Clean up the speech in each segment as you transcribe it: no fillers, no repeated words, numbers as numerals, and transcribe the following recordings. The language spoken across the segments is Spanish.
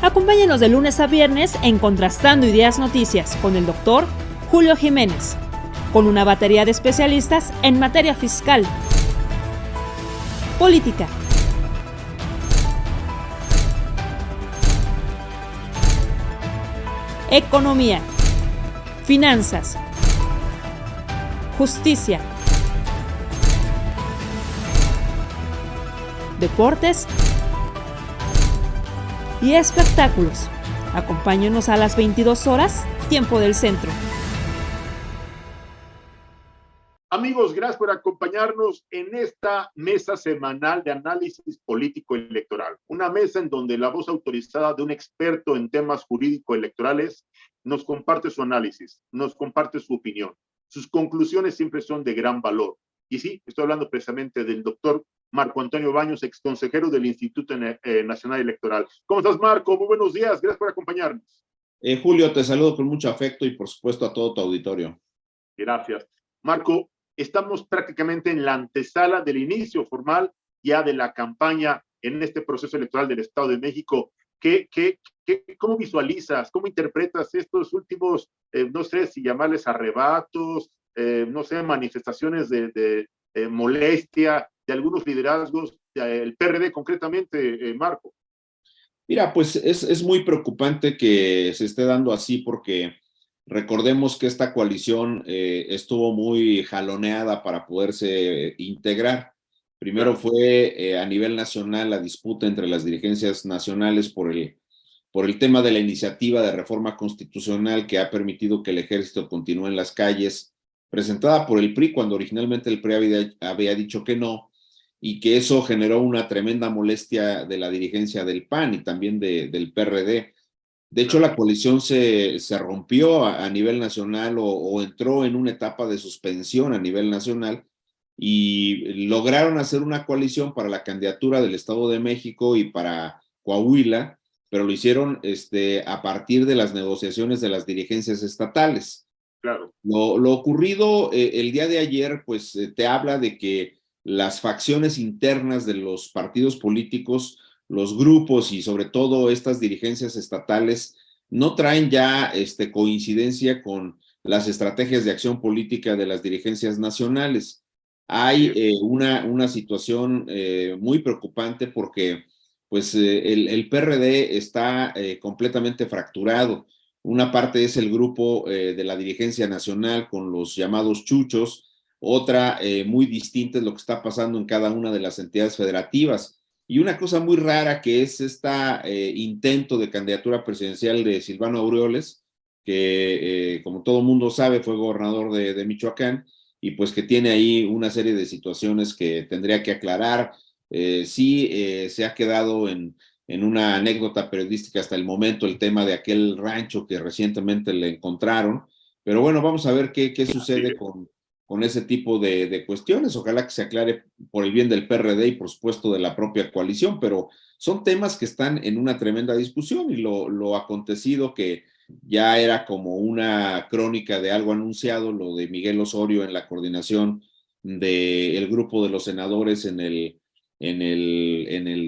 Acompáñenos de lunes a viernes en Contrastando Ideas Noticias con el doctor Julio Jiménez, con una batería de especialistas en materia fiscal, política, economía, finanzas, justicia, deportes y espectáculos. Acompáñenos a las 22 horas, tiempo del centro. Amigos, gracias por acompañarnos en esta mesa semanal de análisis político electoral. Una mesa en donde la voz autorizada de un experto en temas jurídico-electorales nos comparte su análisis, nos comparte su opinión. Sus conclusiones siempre son de gran valor. Y sí, estoy hablando precisamente del doctor Marco Antonio Baños, exconsejero del Instituto Nacional Electoral. ¿Cómo estás, Marco? Muy buenos días. Gracias por acompañarnos. Julio, te saludo con mucho afecto y por supuesto a todo tu auditorio. Gracias. Marco, estamos prácticamente en la antesala del inicio formal ya de la campaña en este proceso electoral del Estado de México. ¿Cómo visualizas, cómo interpretas estos últimos, no sé si llamarles arrebatos, no sé, manifestaciones de molestia de algunos liderazgos, el PRD concretamente, Marco? Mira, pues es muy preocupante que se esté dando así porque recordemos que esta coalición estuvo muy jaloneada para poderse integrar. Primero fue a nivel nacional la disputa entre las dirigencias nacionales por el tema de la iniciativa de reforma constitucional que ha permitido que el ejército continúe en las calles, presentada por el PRI cuando originalmente el PRI había dicho que no, y que eso generó una tremenda molestia de la dirigencia del PAN y también del PRD. De hecho, la coalición se rompió a nivel nacional o entró en una etapa de suspensión a nivel nacional y lograron hacer una coalición para la candidatura del Estado de México y para Coahuila, pero lo hicieron a partir de las negociaciones de las dirigencias estatales. Claro. Lo ocurrido el día de ayer, pues te habla de que las facciones internas de los partidos políticos, los grupos y sobre todo estas dirigencias estatales no traen ya coincidencia con las estrategias de acción política de las dirigencias nacionales. Hay una situación muy preocupante porque pues el PRD está completamente fracturado. Una parte es el grupo de la dirigencia nacional con los llamados chuchos, otra muy distinta es lo que está pasando en cada una de las entidades federativas. Y una cosa muy rara que es este intento de candidatura presidencial de Silvano Aureoles, que como todo mundo sabe fue gobernador de Michoacán, y pues que tiene ahí una serie de situaciones que tendría que aclarar. Sí, se ha quedado en una anécdota periodística hasta el momento el tema de aquel rancho que recientemente le encontraron, pero bueno, vamos a ver qué sucede con ese tipo de cuestiones. Ojalá que se aclare por el bien del PRD y por supuesto de la propia coalición, pero son temas que están en una tremenda discusión y lo acontecido que ya era como una crónica de algo anunciado, lo de Miguel Osorio en la coordinación del grupo de los senadores en el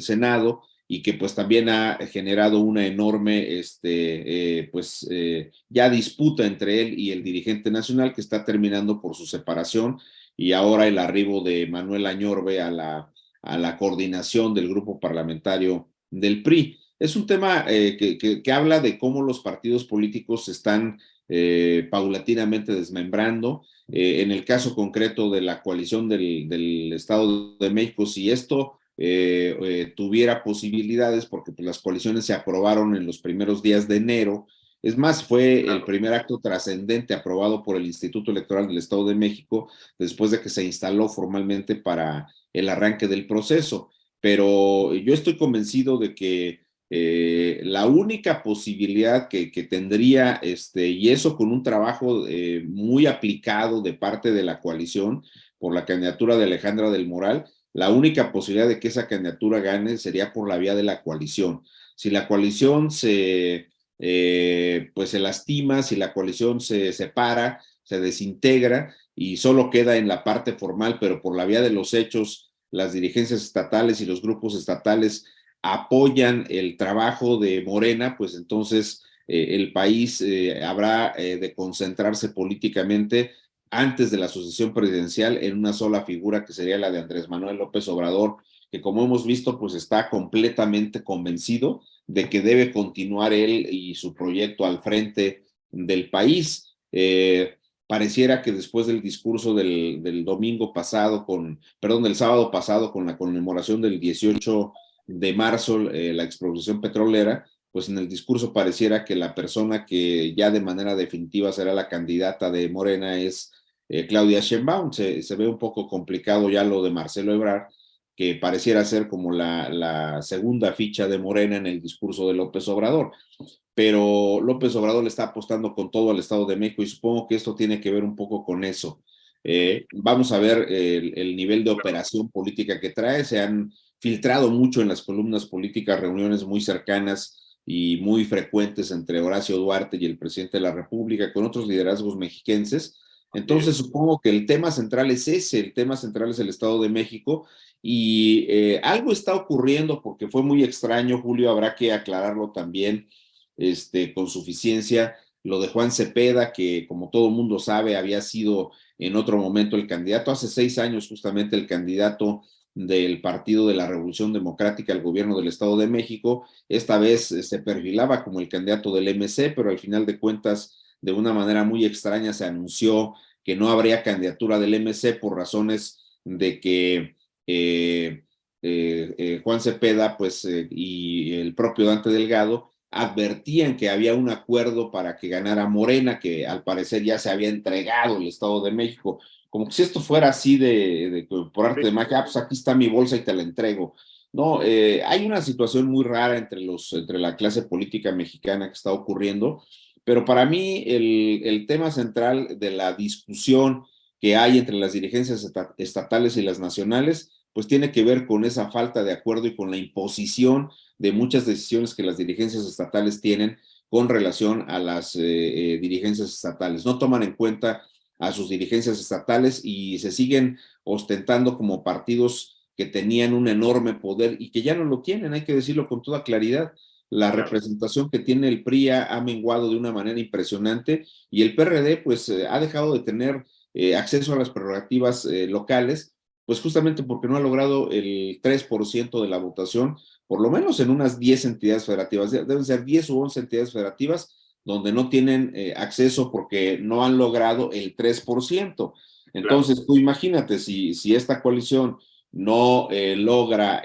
Senado, y que pues también ha generado una enorme ya disputa entre él y el dirigente nacional que está terminando por su separación y ahora el arribo de Manuel Añorbe a la coordinación del grupo parlamentario del PRI. Es un tema que habla de cómo los partidos políticos se están paulatinamente desmembrando. En el caso concreto de la coalición del Estado de México, si esto tuviera posibilidades, porque pues, las coaliciones se aprobaron en los primeros días de enero. Es más, fue el primer acto trascendente aprobado por el Instituto Electoral del Estado de México después de que se instaló formalmente para el arranque del proceso. Pero yo estoy convencido de que la única posibilidad que tendría, y eso con un trabajo muy aplicado de parte de la coalición por la candidatura de Alejandra del Moral, la única posibilidad de que esa candidatura gane sería por la vía de la coalición. Si la coalición se lastima, si la coalición se separa, se desintegra y solo queda en la parte formal, pero por la vía de los hechos, las dirigencias estatales y los grupos estatales apoyan el trabajo de Morena, pues entonces el país habrá de concentrarse políticamente antes de la sucesión presidencial en una sola figura, que sería la de Andrés Manuel López Obrador, que como hemos visto, pues está completamente convencido de que debe continuar él y su proyecto al frente del país. Pareciera que después del discurso del domingo pasado, del sábado pasado, con la conmemoración del 18 de marzo, la expropiación petrolera, pues en el discurso pareciera que la persona que ya de manera definitiva será la candidata de Morena es Claudia Sheinbaum. Se ve un poco complicado ya lo de Marcelo Ebrard, que pareciera ser como la segunda ficha de Morena en el discurso de López Obrador. Pero López Obrador le está apostando con todo al Estado de México y supongo que esto tiene que ver un poco con eso. Vamos a ver el nivel de operación política que trae. Se han filtrado mucho en las columnas políticas reuniones muy cercanas y muy frecuentes entre Horacio Duarte y el presidente de la República con otros liderazgos mexiquenses. Entonces supongo que el tema central es ese, el tema central es el Estado de México y algo está ocurriendo porque fue muy extraño, Julio, habrá que aclararlo también con suficiencia, lo de Juan Cepeda, que como todo mundo sabe había sido en otro momento el candidato, hace 6 años justamente el candidato del Partido de la Revolución Democrática al gobierno del Estado de México. Esta vez se perfilaba como el candidato del MC, pero al final de cuentas, de una manera muy extraña, se anunció que no habría candidatura del MC por razones de que Juan Cepeda pues, y el propio Dante Delgado advertían que había un acuerdo para que ganara Morena, que al parecer ya se había entregado el Estado de México, como que si esto fuera así por arte de magia, pues aquí está mi bolsa y te la entrego. No, hay una situación muy rara entre la clase política mexicana que está ocurriendo, pero para mí el tema central de la discusión que hay entre las dirigencias estatales y las nacionales, pues tiene que ver con esa falta de acuerdo y con la imposición de muchas decisiones que las dirigencias estatales tienen con relación a las dirigencias estatales. No toman en cuenta a sus dirigencias estatales y se siguen ostentando como partidos que tenían un enorme poder y que ya no lo tienen, hay que decirlo con toda claridad. La representación que tiene el PRI ha menguado de una manera impresionante y el PRD pues ha dejado de tener acceso a las prerrogativas locales, pues justamente porque no ha logrado el 3% de la votación, por lo menos en unas 10 entidades federativas, deben ser 10 u 11 entidades federativas donde no tienen acceso porque no han logrado el 3%. Entonces, claro, tú imagínate, si esta coalición no logra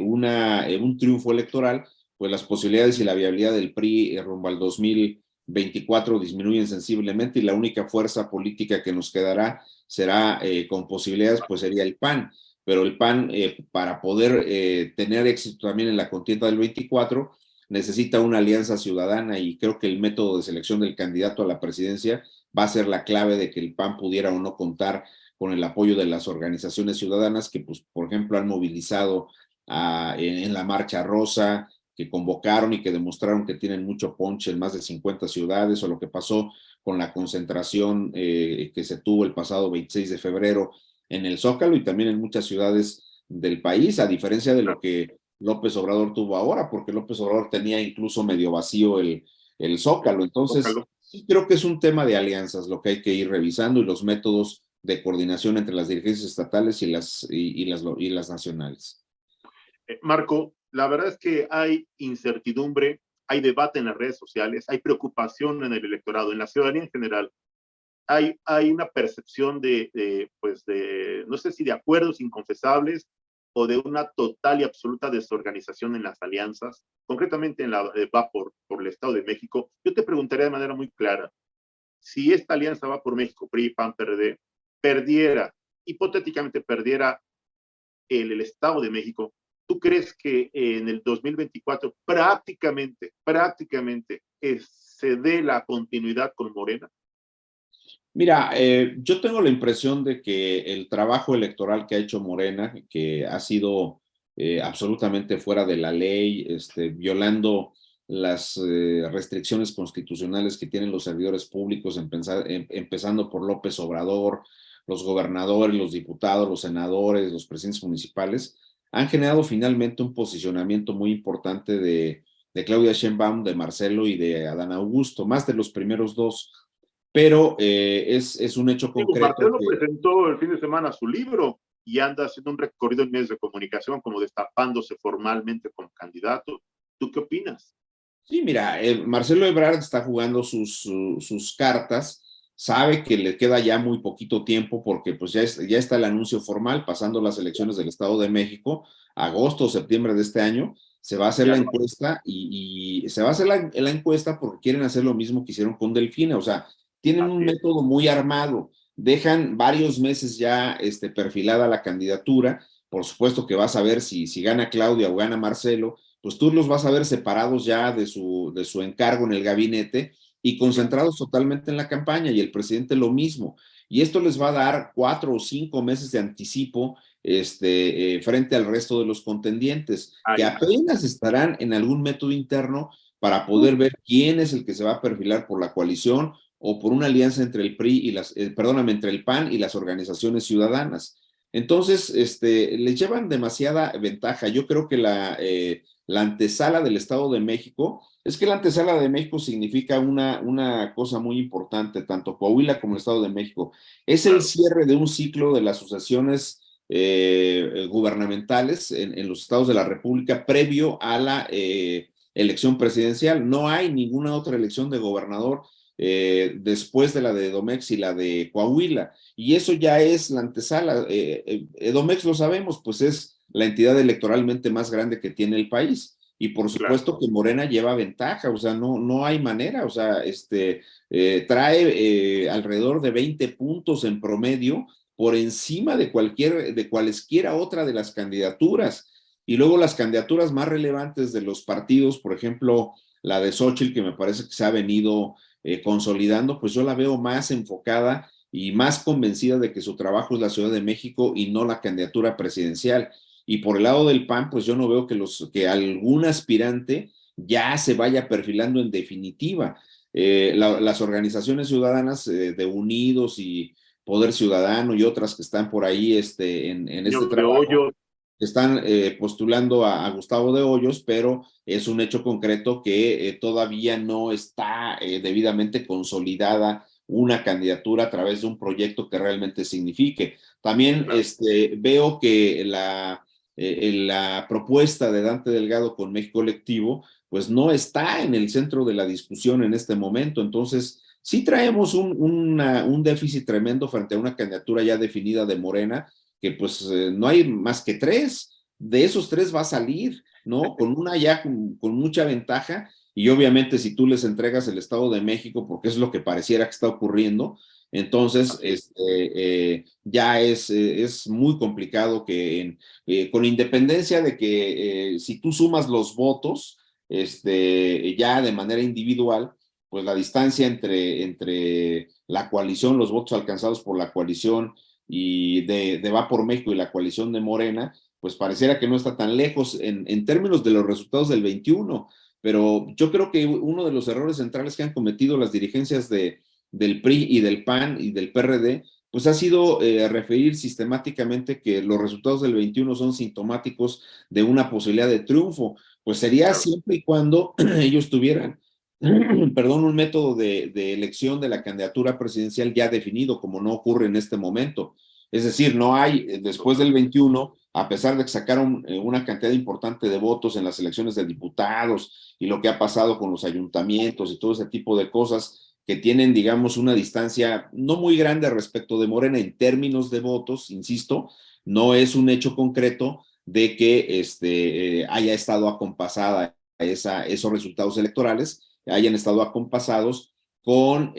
un triunfo electoral, pues las posibilidades y la viabilidad del PRI rumbo al 2024 disminuyen sensiblemente y la única fuerza política que nos quedará será con posibilidades, pues sería el PAN. Pero el PAN, para poder tener éxito también en la contienda del 24, necesita una alianza ciudadana y creo que el método de selección del candidato a la presidencia va a ser la clave de que el PAN pudiera o no contar con el apoyo de las organizaciones ciudadanas que, pues, por ejemplo, han movilizado en la Marcha Rosa, que convocaron y que demostraron que tienen mucho punch en más de 50 ciudades, o lo que pasó con la concentración que se tuvo el pasado 26 de febrero en el Zócalo y también en muchas ciudades del país, a diferencia de lo que López Obrador tuvo ahora, porque López Obrador tenía incluso medio vacío el Zócalo. Entonces, sí creo que es un tema de alianzas lo que hay que ir revisando y los métodos de coordinación entre las dirigencias estatales y las nacionales. Marco, la verdad es que hay incertidumbre, hay debate en las redes sociales, hay preocupación en el electorado, en la ciudadanía en general. Hay una percepción no sé si de acuerdos inconfesables o de una total y absoluta desorganización en las alianzas, concretamente en va por el Estado de México. Yo te preguntaría de manera muy clara, si esta alianza va por México, PRI, PAN, PRD, hipotéticamente perdiera el Estado de México, ¿tú crees que en el 2024 prácticamente se dé la continuidad con Morena? Mira, yo tengo la impresión de que el trabajo electoral que ha hecho Morena, que ha sido absolutamente fuera de la ley, violando las restricciones constitucionales que tienen los servidores públicos, empezando por López Obrador, los gobernadores, los diputados, los senadores, los presidentes municipales, han generado finalmente un posicionamiento muy importante de Claudia Sheinbaum, de Marcelo y de Adán Augusto, más de los primeros dos, pero es un hecho Digo, concreto Marcelo que... presentó el fin de semana su libro y anda haciendo un recorrido en medios de comunicación, como destapándose formalmente como candidato. ¿Tú qué opinas? Sí, mira, Marcelo Ebrard está jugando sus cartas, sabe que le queda ya muy poquito tiempo porque pues ya está el anuncio formal, pasando las elecciones del Estado de México, agosto o septiembre de este año, se va a hacer Ya la no. encuesta y se va a hacer la encuesta porque quieren hacer lo mismo que hicieron con Delfina, o sea, tienen un Así es. método muy armado, dejan varios meses ya perfilada la candidatura, por supuesto que vas a ver si gana Claudia o gana Marcelo, pues tú los vas a ver separados ya de su encargo en el gabinete y concentrados totalmente en la campaña y el presidente lo mismo. Y esto les va a dar 4 o 5 meses de anticipo frente al resto de los contendientes, que Ahí está. apenas estarán en algún método interno para poder ver quién es el que se va a perfilar por la coalición o por una alianza entre el PRI y perdóname, entre el PAN y las organizaciones ciudadanas. Entonces, les llevan demasiada ventaja. Yo creo que la antesala del Estado de México, es que la antesala de México significa una cosa muy importante, tanto Coahuila como el Estado de México. Es el Claro. cierre de un ciclo de las asociaciones gubernamentales en los estados de la República previo a la elección presidencial. No hay ninguna otra elección de gobernador después de la de Edomex y la de Coahuila. Y eso ya es la antesala. Edomex lo sabemos, pues es la entidad electoralmente más grande que tiene el país. Y por Claro. supuesto que Morena lleva ventaja, o sea, no hay manera, o sea, trae alrededor de 20 puntos en promedio por encima de cualesquiera otra de las candidaturas. Y luego las candidaturas más relevantes de los partidos, por ejemplo, la de Xochitl, que me parece que se ha venido consolidando, pues yo la veo más enfocada y más convencida de que su trabajo es la Ciudad de México y no la candidatura presidencial. Y por el lado del PAN, pues yo no veo que algún aspirante ya se vaya perfilando en definitiva. Las organizaciones ciudadanas de Unidos y Poder Ciudadano y otras que están por ahí en este Niños de trabajo, hoyo. están postulando a Gustavo de Hoyos, pero es un hecho concreto que todavía no está debidamente consolidada una candidatura a través de un proyecto que realmente signifique. También Claro. veo que la propuesta de Dante Delgado con México Colectivo, pues no está en el centro de la discusión en este momento. Entonces, sí traemos un déficit tremendo frente a una candidatura ya definida de Morena, que pues no hay más que tres. De esos tres va a salir, ¿no? Con una ya con mucha ventaja y obviamente si tú les entregas el Estado de México, porque es lo que pareciera que está ocurriendo, entonces ya es muy complicado que con independencia de que si tú sumas los votos ya de manera individual, pues la distancia entre la coalición, los votos alcanzados por la coalición y de Va por México y la coalición de Morena, pues pareciera que no está tan lejos en términos de los resultados del 21, pero yo creo que uno de los errores centrales que han cometido las dirigencias del PRI y del PAN y del PRD, pues ha sido referir sistermáticamente que los resultados del 21 son sintomáticos de una posibilidad de triunfo, pues sería Claro. siempre y cuando ellos tuvieran perdón, un método de elección de la candidatura presidencial ya definido, como no ocurre en este momento. Es decir, no hay, después del 21, a pesar de que sacaron una cantidad importante de votos en las elecciones de diputados y lo que ha pasado con los ayuntamientos y todo ese tipo de cosas que tienen, digamos, una distancia no muy grande respecto de Morena en términos de votos, insisto, no es un hecho concreto de que haya estado acompasada esos resultados electorales, hayan estado acompasados con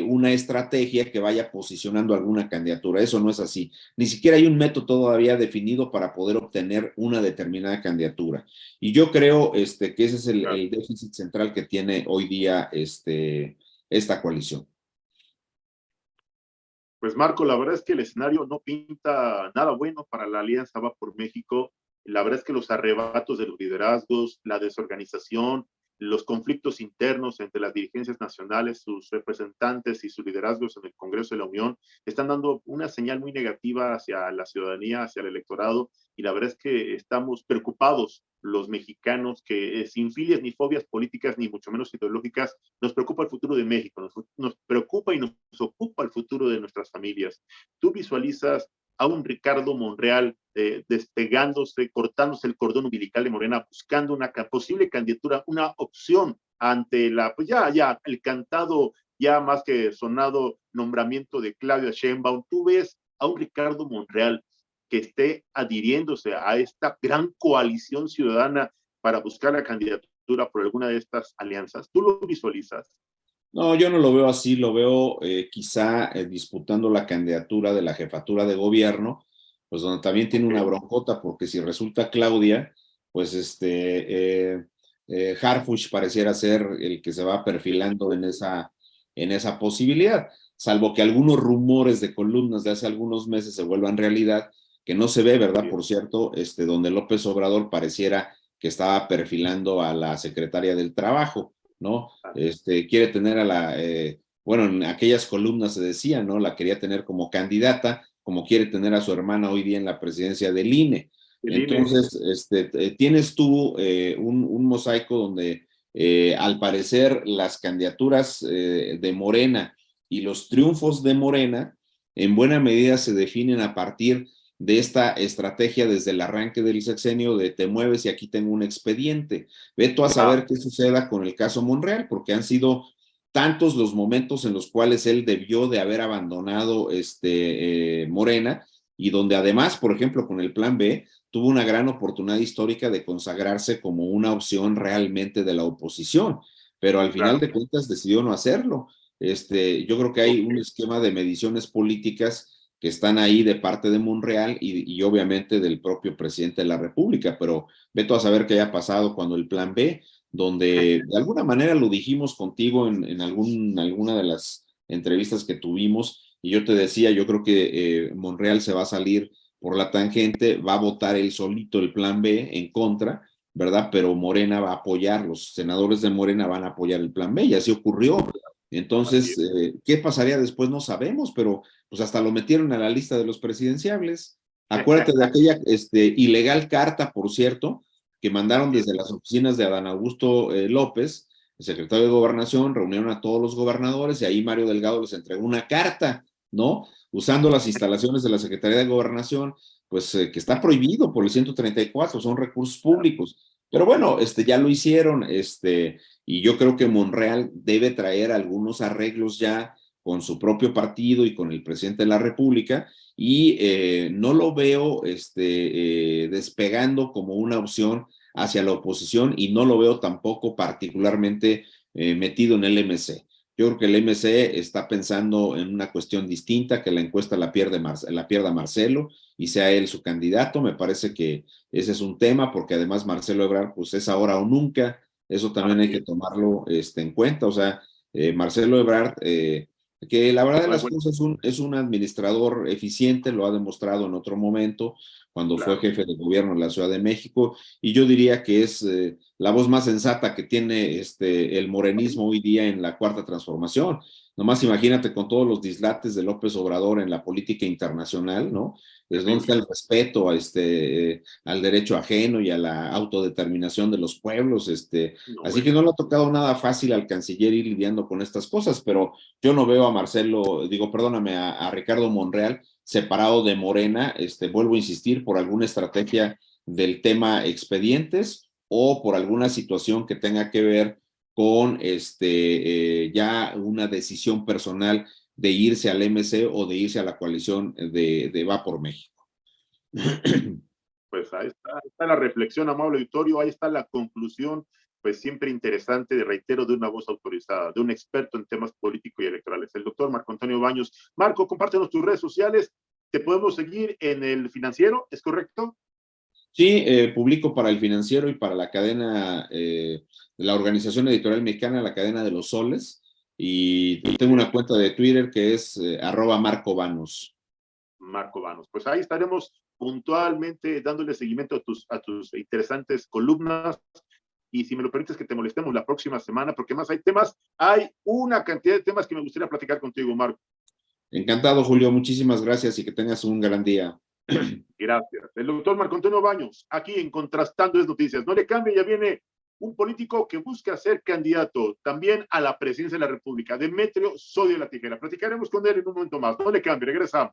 una estrategia que vaya posicionando alguna candidatura. Eso no es así. Ni siquiera hay un método todavía definido para poder obtener una determinada candidatura. Y yo creo que ese es Claro. el déficit central que tiene hoy día esta coalición. Pues Marco, la verdad es que el escenario no pinta nada bueno para la Alianza Va por México. La verdad es que los arrebatos de los liderazgos, la desorganización, los conflictos internos entre las dirigencias nacionales, sus representantes y sus liderazgos en el Congreso de la Unión están dando una señal muy negativa hacia la ciudadanía, hacia el electorado, y la verdad es que estamos preocupados los mexicanos que sin filias ni fobias políticas, ni mucho menos ideológicas, nos preocupa el futuro de México, nos preocupa y nos ocupa el futuro de nuestras familias. ¿Tú visualizas a un Ricardo Monreal despegándose, cortándose el cordón umbilical de Morena, buscando una posible candidatura, una opción ante pues ya el cantado, ya más que sonado nombramiento de Claudia Sheinbaum? ¿Tú ves a un Ricardo Monreal que esté adhiriéndose a esta gran coalición ciudadana para buscar la candidatura por alguna de estas alianzas? ¿Tú lo visualizas? No, yo no lo veo así, lo veo quizá disputando la candidatura de la jefatura de gobierno, pues donde también tiene una broncota, porque si resulta Claudia, pues Harfuch pareciera ser el que se va perfilando en esa posibilidad, salvo que algunos rumores de columnas de hace algunos meses se vuelvan realidad, que no se ve, ¿verdad? Por cierto, donde López Obrador pareciera que estaba perfilando a la secretaria del Trabajo, ¿no? Quiere tener bueno, en aquellas columnas se decía, ¿no? La quería tener como candidata, como quiere tener a su hermana hoy día en la presidencia del INE. Entonces, tienes tú un mosaico donde al parecer las candidaturas de Morena y los triunfos de Morena en buena medida se definen a partir de esta estrategia desde el arranque del sexenio de te mueves y aquí tengo un expediente. Ve tú a saber qué suceda con el caso Monreal, porque han sido tantos los momentos en los cuales él debió de haber abandonado Morena, y donde además, por ejemplo, con el Plan B, tuvo una gran oportunidad histórica de consagrarse como una opción realmente de la oposición, pero al final de cuentas decidió no hacerlo. Yo creo que hay un esquema de mediciones políticas que están ahí de parte de Monreal y obviamente del propio presidente de la República, pero ve tú a saber qué haya pasado cuando el Plan B, donde de alguna manera lo dijimos contigo en alguna de las entrevistas que tuvimos, y yo te decía, yo creo que Monreal se va a salir por la tangente, va a votar él solito el Plan B en contra, ¿verdad? Pero Morena va a apoyar, los senadores de Morena van a apoyar el Plan B, y así ocurrió. Entonces, ¿qué pasaría después? No sabemos, pero pues hasta lo metieron a la lista de los presidenciables. Acuérdate de aquella ilegal carta, por cierto, que mandaron desde las oficinas de Adán Augusto López, el secretario de Gobernación, reunieron a todos los gobernadores y ahí Mario Delgado les entregó una carta, ¿no? Usando las instalaciones de la Secretaría de Gobernación, pues que está prohibido por el 134, son recursos públicos. Pero bueno, ya lo hicieron, y yo creo que Monreal debe traer algunos arreglos ya con su propio partido y con el presidente de la República, y no lo veo despegando como una opción hacia la oposición, y no lo veo tampoco particularmente metido en el MC. Yo creo que el MC está pensando en una cuestión distinta, que la encuesta la pierda Marcelo y sea él su candidato. Me parece que ese es un tema, porque además Marcelo Ebrard pues es ahora o nunca. Eso también hay que tomarlo en cuenta. O sea, Marcelo Ebrard, que la verdad de las cosas es un administrador eficiente, lo ha demostrado en otro momento, cuando fue jefe de gobierno en la Ciudad de México, y yo diría que es la voz más sensata que tiene el morenismo hoy día en la Cuarta Transformación. Nomás imagínate con todos los dislates de López Obrador en la política internacional, ¿no? Es donde está el respeto al derecho ajeno y a la autodeterminación de los pueblos. Así que no le ha tocado nada fácil al canciller ir lidiando con estas cosas, pero yo no veo a a Ricardo Monreal separado de Morena, vuelvo a insistir, por alguna estrategia del tema expedientes o por alguna situación que tenga que ver con ya una decisión personal de irse al MC o de irse a la coalición de Va por México. Pues ahí está la reflexión, amable auditorio, ahí está la conclusión, pues siempre interesante, reitero, de una voz autorizada, de un experto en temas políticos y electorales, el doctor Marco Antonio Baños. Marco, compártenos tus redes sociales, te podemos seguir en El Financiero, ¿es correcto? Sí, publico para El Financiero y para la cadena, la Organización Editorial Mexicana, la cadena de los Soles, y tengo una cuenta de Twitter que es @MarcoVanos. Marco Vanos. Pues ahí estaremos puntualmente dándole seguimiento a tus interesantes columnas y si me lo permites que te molestemos la próxima semana, porque más hay temas, hay una cantidad de temas que me gustaría platicar contigo, Marco. Encantado, Julio, muchísimas gracias y que tengas un gran día. Gracias. El doctor Marco Antonio Baños, aquí en Contrastando es Noticias. No le cambie, ya viene un político que busca ser candidato también a la presidencia de la República, Demetrio Sodio La Tijera. Platicaremos con él en un momento más. No le cambie, regresamos.